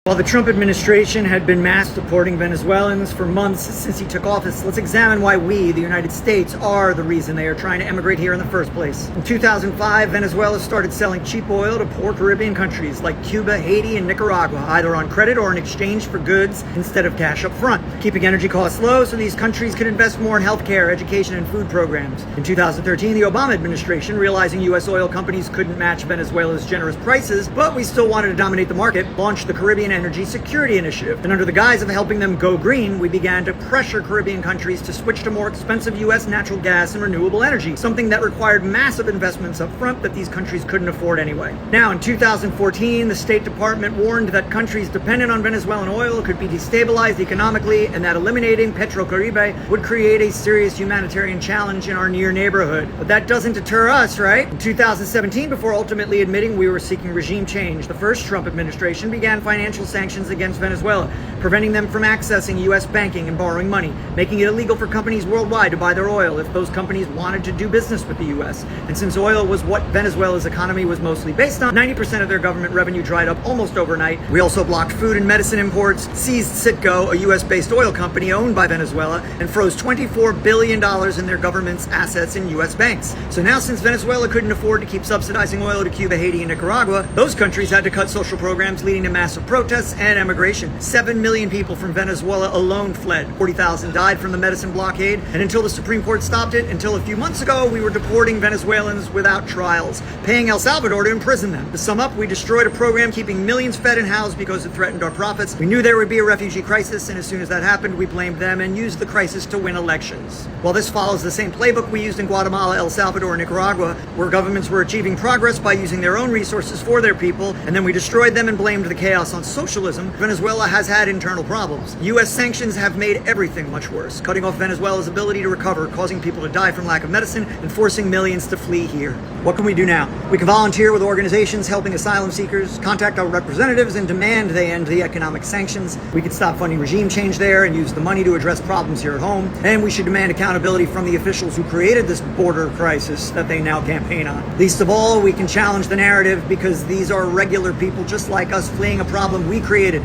While the Trump administration had been mass deporting Venezuelans for months since he took office, let's examine why we, the United States, are the reason they are trying to emigrate here in the first place. In 2005, Venezuela started selling cheap oil to poor Caribbean countries like Cuba, Haiti, and Nicaragua, either on credit or in exchange for goods instead of cash up front, keeping energy costs low so these countries could invest more in healthcare, education, and food programs. In 2013, the Obama administration, realizing U.S. oil companies couldn't match Venezuela's generous prices, but we still wanted to dominate the market, launched the Caribbean Energy Security Initiative. And under the guise of helping them go green, we began to pressure Caribbean countries to switch to more expensive U.S. natural gas and renewable energy, something that required massive investments up front that these countries couldn't afford anyway. Now, in 2014, the State Department warned that countries dependent on Venezuelan oil could be destabilized economically and that eliminating Petrocaribe would create a serious humanitarian challenge in our near neighborhood. But that doesn't deter us, right? In 2017, before ultimately admitting we were seeking regime change, the first Trump administration began financial sanctions against Venezuela, preventing them from accessing U.S. banking and borrowing money, making it illegal for companies worldwide to buy their oil if those companies wanted to do business with the U.S. And since oil was what Venezuela's economy was mostly based on, 90% of their government revenue dried up almost overnight. We also blocked food and medicine imports, seized Citgo, a U.S.-based oil company owned by Venezuela, and froze $24 billion in their government's assets in U.S. banks. So now, since Venezuela couldn't afford to keep subsidizing oil to Cuba, Haiti, and Nicaragua, those countries had to cut social programs, leading to massive protests and emigration. 7 million people from Venezuela alone fled. 40,000 died from the medicine blockade. And until the Supreme Court stopped it, until a few months ago, we were deporting Venezuelans without trials, paying El Salvador to imprison them. To sum up, we destroyed a program keeping millions fed and housed because it threatened our profits. We knew there would be a refugee crisis, and as soon as that happened, we blamed them and used the crisis to win elections. While this follows the same playbook we used in Guatemala, El Salvador, and Nicaragua, where governments were achieving progress by using their own resources for their people, and then we destroyed them and blamed the chaos on socialism, Venezuela has had internal problems. U.S. sanctions have made everything much worse, cutting off Venezuela's ability to recover, causing people to die from lack of medicine, and forcing millions to flee here. What can we do now? We can volunteer with organizations helping asylum seekers, contact our representatives, and demand they end the economic sanctions. We could stop funding regime change there and use the money to address problems here at home. And we should demand accountability from the officials who created this border crisis that they now campaign on. Least of all, we can challenge the narrative because these are regular people just like us fleeing a problem we created.